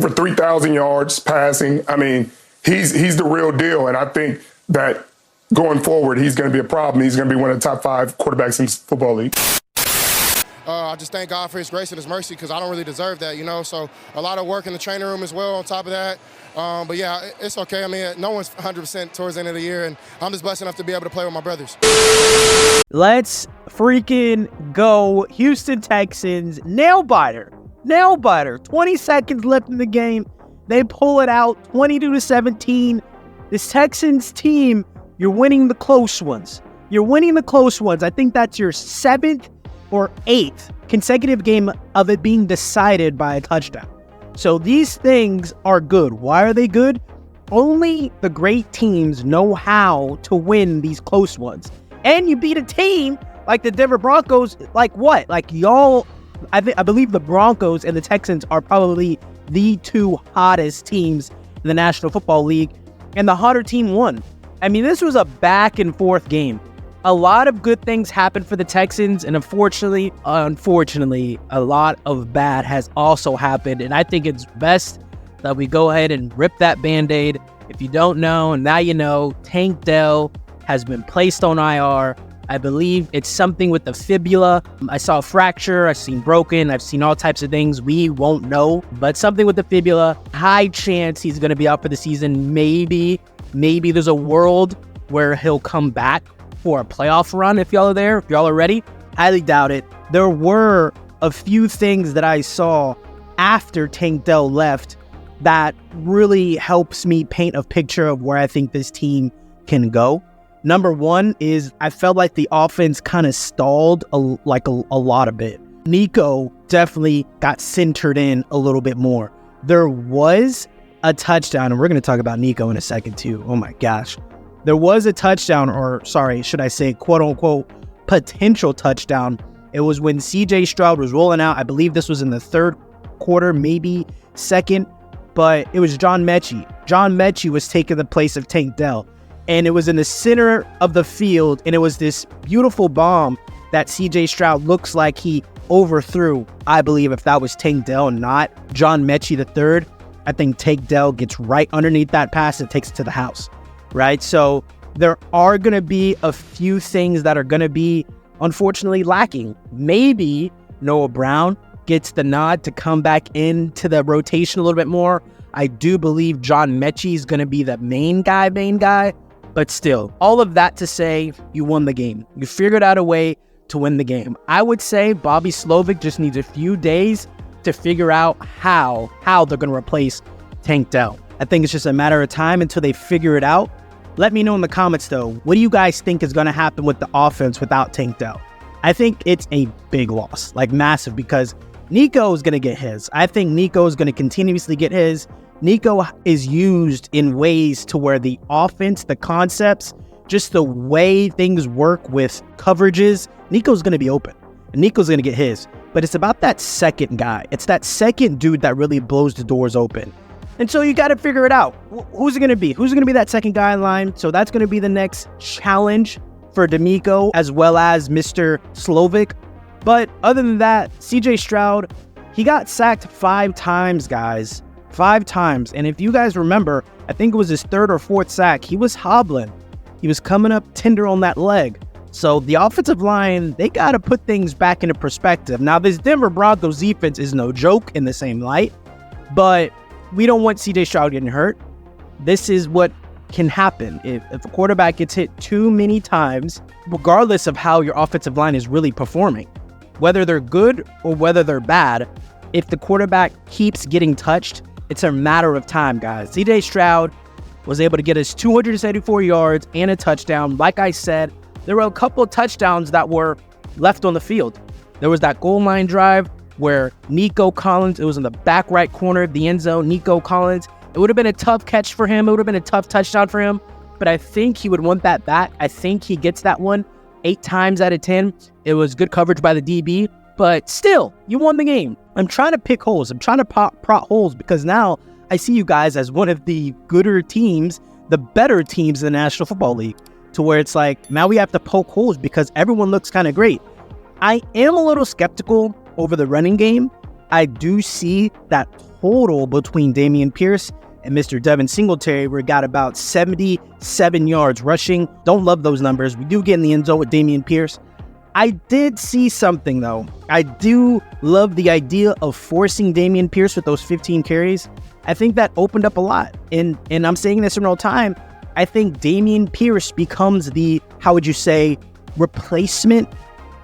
over 3,000 yards passing. I mean, he's the real deal. And I think that going forward, he's going to be a problem. He's going to be one of the top 5 quarterbacks in the football league. I just thank God for his grace and his mercy because I don't really deserve that, So a lot of work in the training room as well on top of that. But yeah, it's okay. I mean, no one's 100% towards the end of the year, and I'm just blessed enough to be able to play with my brothers. Let's freaking go. Houston Texans, nail biter. 20 seconds left in the game. They pull it out, 22-17. This Texans team, you're winning the close ones. I think that's your 7th or 8th consecutive game of it being decided by a touchdown. So these things are good. Why are they good? Only the great teams know how to win these close ones. And you beat a team like the Denver Broncos, like what? Like y'all, I believe the Broncos and the Texans are probably the 2 hottest teams in the National Football League, and the hotter team won. I mean, this was a back and forth game. A lot of good things happened for the Texans, and unfortunately, a lot of bad has also happened, and I think it's best that we go ahead and rip that Band-Aid. If you don't know, and now you know, Tank Dell has been placed on IR. I believe it's something with the fibula. I saw a fracture, I've seen broken, I've seen all types of things. We won't know, but something with the fibula. High chance he's going to be out for the season. Maybe there's a world where he'll come back for a playoff run if y'all are there, if y'all are ready. Highly doubt it. There were a few things that I saw after Tank Dell left that really helps me paint a picture of where I think this team can go. Number one is I felt like the offense kind of stalled a lot of it. Nico definitely got centered in a little bit more. There was a touchdown, and we're going to talk about Nico in a second too. Oh my gosh. There was a touchdown, or sorry, should I say quote unquote potential touchdown. It was when CJ Stroud was rolling out. I believe this was in the 3rd quarter, maybe 2nd, but it was John Mechie. John Mechie was taking the place of Tank Dell. And it was in the center of the field, and it was this beautiful bomb that CJ Stroud looks like he overthrew. I believe if that was Tank Dell, not John Mechie III, I think Tank Dell gets right underneath that pass and takes it to the house, right? So there are going to be a few things that are going to be, unfortunately, lacking. Maybe Noah Brown gets the nod to come back into the rotation a little bit more. I do believe John Mechie is going to be the main guy. But still, all of that to say, you won the game. You figured out a way to win the game. I would say Bobby Slovic just needs a few days to figure out how they're going to replace Tank Dell. I think it's just a matter of time until they figure it out. Let me know in the comments, though, what do you guys think is going to happen with the offense without Tank Dell? I think it's a big loss, like massive, because Nico is going to get his. I think Nico is going to continuously get his. Nico is used in ways to where the offense, the concepts, just the way things work with coverages, Nico's going to be open. And Nico's going to get his. But it's about that second guy. It's that second dude that really blows the doors open. And so you got to figure it out. Who's it going to be? Who's going to be that second guy in line? So that's going to be the next challenge for D'Amico as well as Mr. Slovic. But other than that, CJ Stroud, he got sacked 5 times, guys. 5 times. And if you guys remember, I think it was his 3rd or 4th sack. He was hobbling. He was coming up tender on that leg. So the offensive line, they got to put things back into perspective. Now, this Denver Broncos defense is no joke in the same light, but we don't want CJ Stroud getting hurt. This is what can happen. If a quarterback gets hit too many times, regardless of how your offensive line is really performing, whether they're good or whether they're bad, if the quarterback keeps getting touched, it's a matter of time, guys. CJ Stroud was able to get us 274 yards and a touchdown. Like I said, there were a couple of touchdowns that were left on the field. There was that goal line drive where Nico Collins, it was in the back right corner of the end zone, Nico Collins. It would have been a tough catch for him. It would have been a tough touchdown for him. But I think he would want that back. I think he gets that one 8 times out of 10. It was good coverage by the DB. But still, you won the game. I'm trying to pick holes. I'm trying to prot holes because now I see you guys as one of the gooder teams, the better teams in the National Football League, to where it's like, now we have to poke holes because everyone looks kind of great. I am a little skeptical over the running game. I do see that total between Dameon Pierce and Mr. Devin Singletary, we got about 77 yards rushing. Don't love those numbers. We do get in the end zone with Dameon Pierce. I did see something, though. I do love the idea of forcing Dameon Pierce with those 15 carries. I think that opened up a lot. And I'm saying this in real time. I think Dameon Pierce becomes the, how would you say, replacement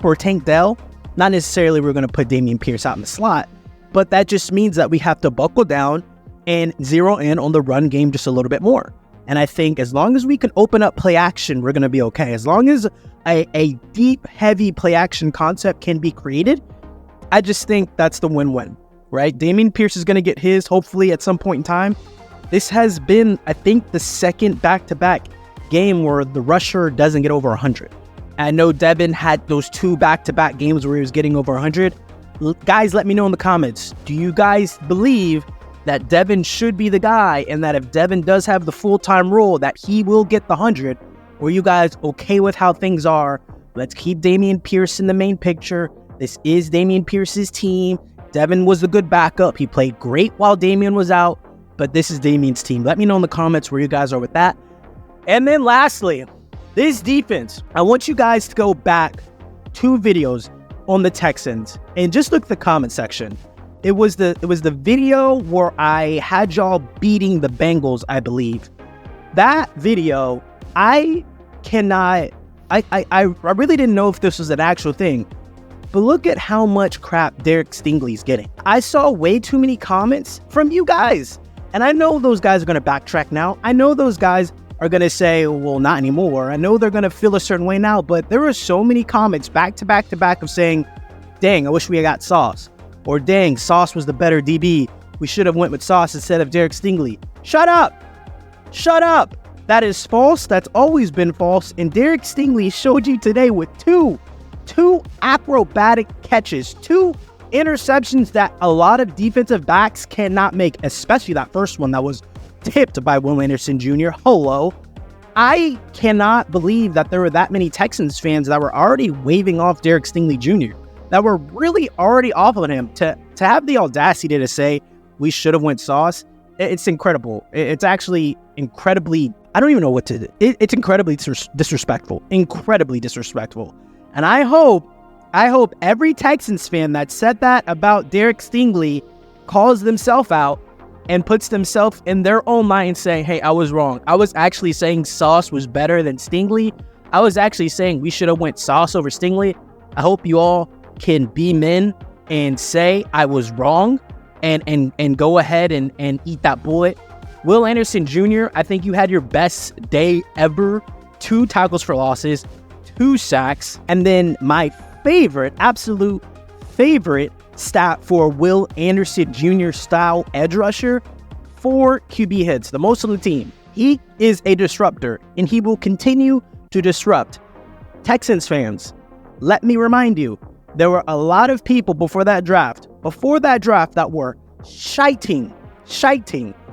for Tank Dell. Not necessarily we're going to put Dameon Pierce out in the slot, but that just means that we have to buckle down and zero in on the run game just a little bit more. And I think as long as we can open up play action, we're going to be okay. As long as a deep, heavy play action concept can be created, I just think that's the win-win, right? Dameon Pierce is going to get his, hopefully, at some point in time. This has been, I think, the second back-to-back game where the rusher doesn't get over 100. I know Devin had those 2 back-to-back games where he was getting over 100. Guys, let me know in the comments. Do you guys believe that Devin should be the guy, and that if Devin does have the full-time role, that he will get the 100? Or are you guys okay with how things are? Let's keep Dameon Pierce in the main picture. This is Dameon Pierce's team. Devin was a good backup. He played great while Dameon was out, but this is Dameon's team. Let me know in the comments where you guys are with that. And then lastly, this defense. I want you guys to go back 2 videos on the Texans and just look at the comment section. It was the video where I had y'all beating the Bengals, I believe. That video, I really didn't know if this was an actual thing, but look at how much crap Derek Stingley's getting. I saw way too many comments from you guys, and I know those guys are going to backtrack now. I know those guys are going to say, well, not anymore. I know they're going to feel a certain way now, but there were so many comments back to back to back of saying, dang, I wish we had got Sauce. Or dang, Sauce was the better DB. We should have went with Sauce instead of Derek Stingley. Shut up! Shut up! That is false. That's always been false. And Derek Stingley showed you today with two acrobatic catches, 2 interceptions that a lot of defensive backs cannot make, especially that first one that was tipped by Will Anderson Jr. Hello. I cannot believe that there were that many Texans fans that were already waving off Derek Stingley Jr., that were really already off on him. To have the audacity to say we should have went Sauce, it's incredible. It's actually incredibly, I don't even know what to do. It's incredibly disrespectful. Incredibly disrespectful. And I hope every Texans fan that said that about Derek Stingley calls themselves out and puts themselves in their own mind saying, hey, I was wrong. I was actually saying Sauce was better than Stingley. I was actually saying we should have went Sauce over Stingley. I hope you all can be men and say I was wrong and go ahead and eat that bullet. Will Anderson Jr., I think you had your best day ever. 2 tackles for losses, 2 sacks, and then my favorite, absolute favorite stat for Will Anderson Jr. style edge rusher, 4 QB hits, the most on the team. He is a disruptor, and he will continue to disrupt. Texans fans, let me remind you, there were a lot of people before that draft that were shiting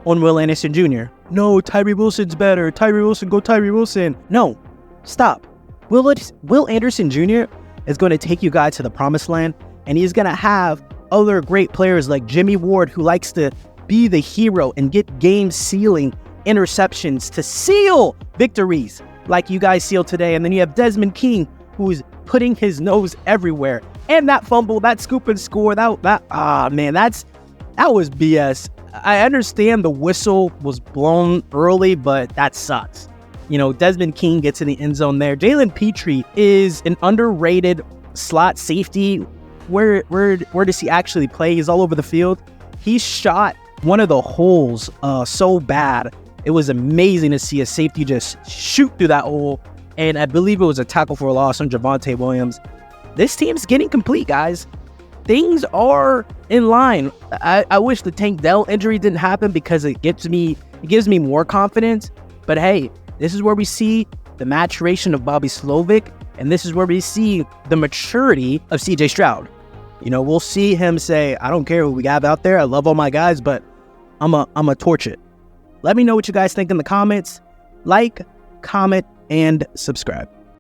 on Will Anderson Jr. No, Tyree Wilson's better. Tyree Wilson, go Tyree Wilson. No, stop. Will Anderson Jr. is going to take you guys to the promised land, and he's going to have other great players like Jimmy Ward, who likes to be the hero and get game-sealing interceptions to seal victories like you guys sealed today. And then you have Desmond King, who's putting his nose everywhere. And that fumble, that scoop and score, that was BS. I understand the whistle was blown early, but that sucks. You know, Desmond King gets in the end zone there. Jalen Petrie is an underrated slot safety. Where does he actually play? He's all over the field. He shot one of the holes so bad. It was amazing to see a safety just shoot through that hole. And I believe it was a tackle for a loss on Javonte Williams. This team's getting complete, guys. Things are in line. I wish the Tank Dell injury didn't happen because it gives me more confidence. But hey, this is where we see the maturation of Bobby Slovic, and this is where we see the maturity of CJ Stroud. You know, we'll see him say, I don't care who we have out there. I love all my guys, but I'm a torch it. Let me know what you guys think in the comments. Like, comment, and subscribe.